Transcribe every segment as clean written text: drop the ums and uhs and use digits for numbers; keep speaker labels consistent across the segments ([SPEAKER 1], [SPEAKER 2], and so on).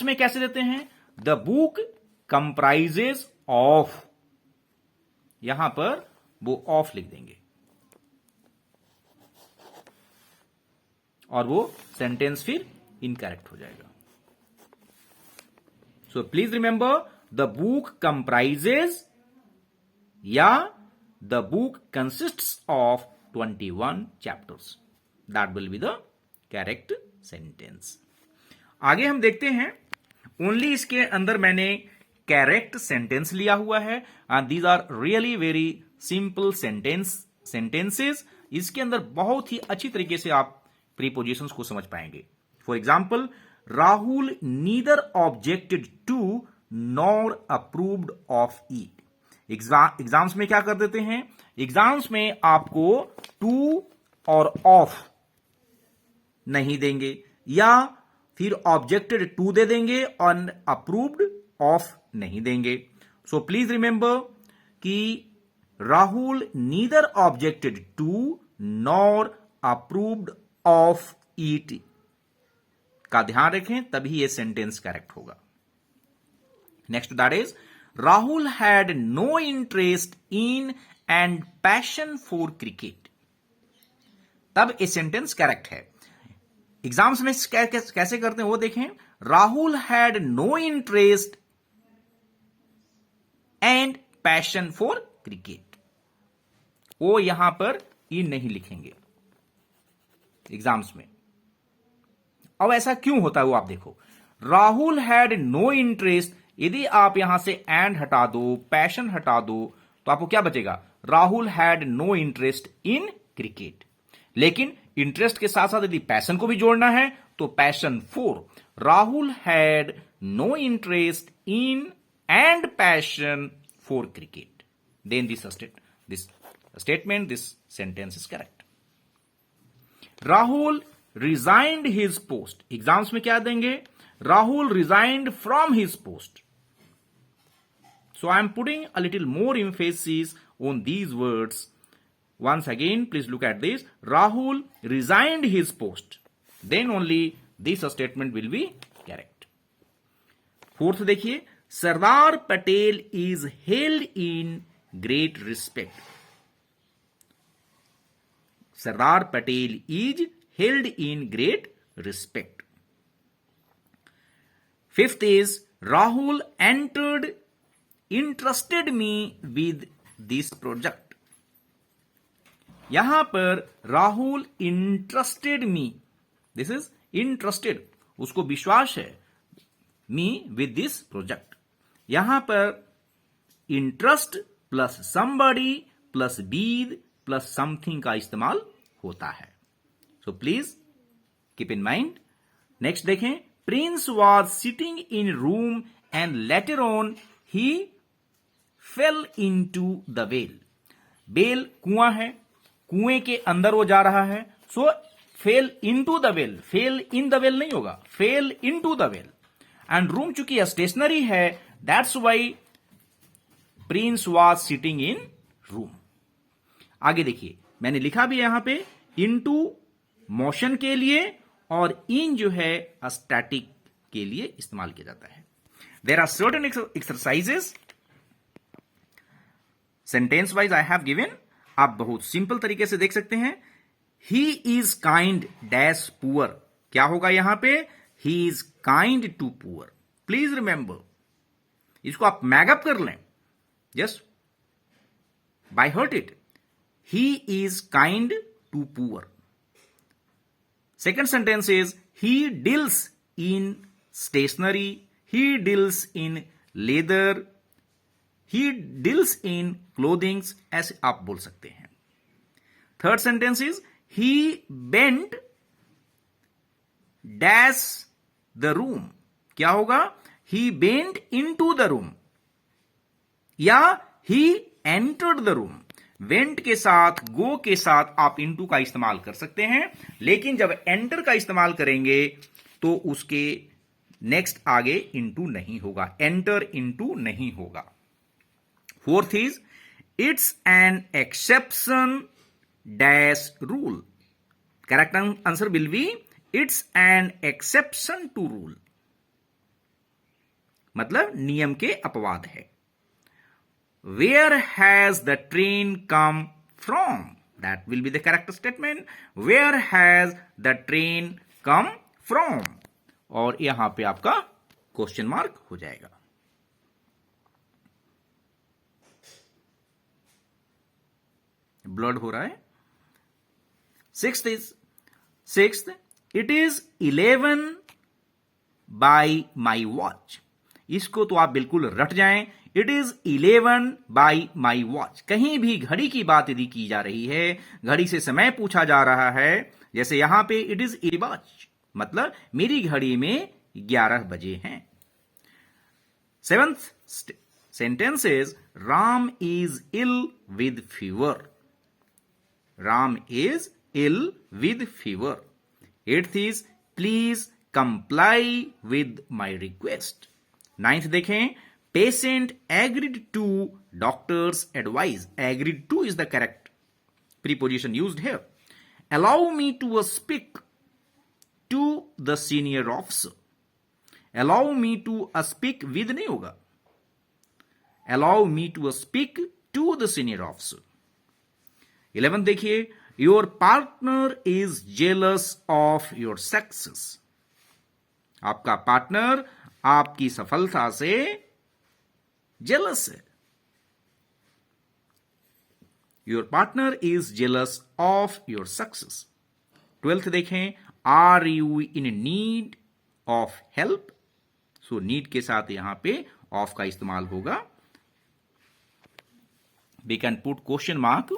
[SPEAKER 1] में कैसे देते हैं? द बुक कंप्राइजेस ऑफ, यहां पर वो ऑफ लिख देंगे और वो सेंटेंस फिर इनकरेक्ट हो जाएगा. So please remember, the book comprises या the book consists of 21 chapters. That will be the correct sentence. आगे हम देखते हैं, ओनली इसके अंदर मैंने करेक्ट सेंटेंस लिया हुआ है. These are really very simple sentences. इसके अंदर बहुत ही अच्छी तरीके से आप प्रीपोजिशंस को समझ पाएंगे. For example, Rahul neither objected to nor approved of it. Exams में क्या कर देते हैं? एग्जाम्स में आपको टू और ऑफ नहीं देंगे, या फिर ऑब्जेक्टेड टू दे देंगे और अप्रूव्ड ऑफ नहीं देंगे. सो प्लीज रिमेंबर कि Rahul neither objected to nor approved of it का ध्यान रखें, तभी यह सेंटेंस करेक्ट होगा. Next that is, Rahul had no interest in and passion for cricket. तब ये सेंटेंस करेक्ट है. एग्जाम्स में कैसे करते हैं वो देखें. Rahul had no interest and passion for cricket. वो यहां पर इन नहीं लिखेंगे एग्जाम्स में. अब ऐसा क्यों होता है वो आप देखो. राहुल हैड नो इंटरेस्ट, यदि आप यहां से एंड हटा दो, पैशन हटा दो, तो आपको क्या बचेगा? Rahul had no interest in cricket. लेकिन इंटरेस्ट के साथ साथ यदि पैशन को भी जोड़ना है तो passion for. Rahul had no interest in and passion for cricket. Then this statement, this sentence is correct. Rahul resigned his post. Exams में क्या देंगे? Rahul resigned from his post. So I am putting a little more emphasis on these words. Once again, please look at this. Rahul resigned his post. Then only this statement will be correct. Fourth देखिए, Sardar Patel is held in great respect. Sardar Patel is held in great respect. Fifth is, Rahul interested me with this project. यहां पर Rahul interested me, this is interested, उसको विश्वास है, me with this project. यहां पर interest plus somebody plus बीद plus something का इस्तेमाल होता है. So please keep in mind. Next देखें, prince was sitting in room and later on he fell into the well. Well कुआं है, कुएं के अंदर वो जा रहा है. So fell into the well, fell in the well नहीं होगा, fail into the well. And room चूंकि स्टेशनरी है, that's why Prince was sitting in room. आगे देखिए, मैंने लिखा भी यहां पे इनटू मोशन के लिए और इन जो है स्टैटिक के लिए इस्तेमाल किया जाता है. There are certain exercises sentence wise I have given. आप बहुत सिंपल तरीके से देख सकते हैं. He is kind dash poor. क्या होगा यहां पे? He is kind to poor. Please remember, इसको आप मैगअप कर लें, just by heart it. He is kind to poor. Second sentence is, he deals in stationery, he deals in leather, he deals in clothings, ऐसे आप बोल सकते हैं. Third sentence is, he bent dash the room. क्या होगा? ही bent into the room या he entered the room. Went के साथ, गो के साथ आप इनटू का इस्तेमाल कर सकते हैं, लेकिन जब एंटर का इस्तेमाल करेंगे तो उसके नेक्स्ट आगे इनटू नहीं होगा, एंटर इनटू नहीं होगा. Fourth is, it's an exception dash rule. Correct answer will be, it's an exception to rule. मतलब नियम के अपवाद है। Where has the train come from? That will be the correct statement. Where has the train come from? और यहां पे आपका question mark हो जाएगा। ब्लड हो रहा है। Sixth, it is 11 bye my watch. इसको तो आप बिल्कुल रट जाएं। It is 11 bye my watch. कहीं भी घड़ी की बात यदि की जा रही है, घड़ी से समय पूछा जा रहा है, जैसे यहां पे इट इज 11, मतलब मेरी घड़ी में 11 बजे हैं। 7th sentence is Ram is ill with fever. Ram is ill with fever. 8th is please comply with my request. 9th देखें, patient agreed to doctor's advice. Agreed to is the correct preposition used here. Allow me to speak to the senior officer. Allow me to speak with नहीं होगा, allow me to speak to the senior officer. 11th देखिए, your partner is jealous of your success. आपका partner आपकी सफलता से jealous है। Your partner is jealous of your success. 12th देखें, are you in need of help. So need के साथ यहां पे ऑफ का इस्तेमाल होगा। We can put question mark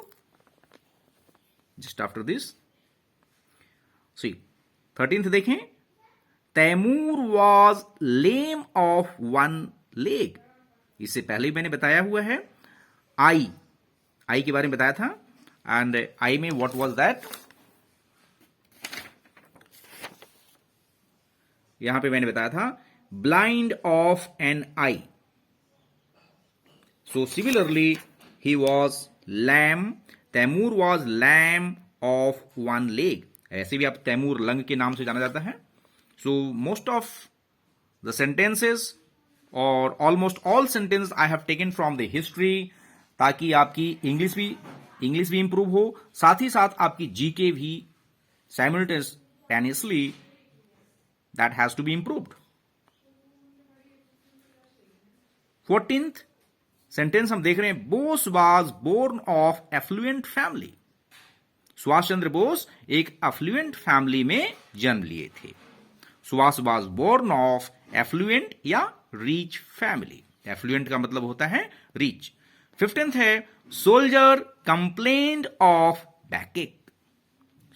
[SPEAKER 1] just after this. See 13th देखें, Taimur was lame of one leg. इससे पहले ही मैंने बताया हुआ है। आई के बारे में बताया था। एंड आई में व्हाट वाज दैट, यहां पे मैंने बताया था blind of an eye. So similarly he was lame. Taimur was lame of one leg. ऐसे भी आप तैमूर लंग के नाम से जाना जाता है। So most of the sentences or almost all sentences I have taken from the history, ताकि आपकी इंग्लिश भी इंप्रूव हो, साथ ही साथ आपकी जीके भी simultaneously that has to be improved. 14th sentence हम देख रहे हैं, Bose was born of affluent family. Subhash Chandra Bose एक एफ्लुएंट फैमिली में जन्म लिए थे। Subhash was born of affluent या रीच फैमिली। एफ्लुएंट का मतलब होता है रीच। 15th है, soldier complained of backache.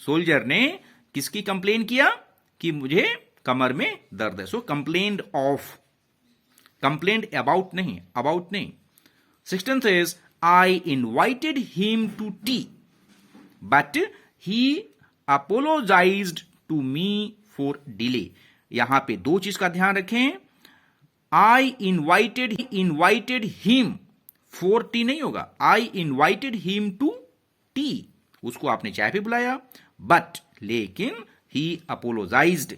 [SPEAKER 1] Soldier ने किसकी कंप्लेन किया कि मुझे कमर में दर्द है। So complained of, complained about नहीं। 16th is I invited him to tea but he apologized to me for delay. यहां पे दो चीज का ध्यान रखें। I invited him for tea नहीं होगा, I invited him to tea. उसको आपने चाय पे बुलाया, बट लेकिन ही अपोलोजाइज्ड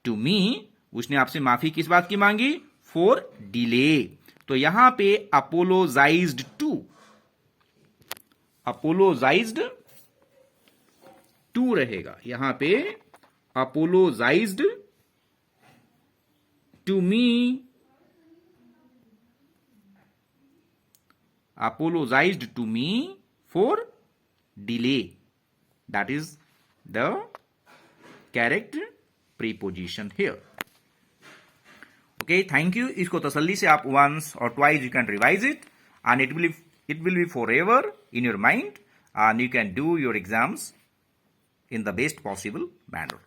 [SPEAKER 1] टू मी, उसने आपसे माफी किस बात की मांगी? For delay. तो यहां पे अपोलोजाइज्ड टू रहेगा। यहां पे apologized to me, apologized to me for delay. That is the correct preposition here. Okay, thank you. इसको तसल्ली से आप once or twice you can revise it, and it will be forever in your mind, and you can do your exams in the best possible manner.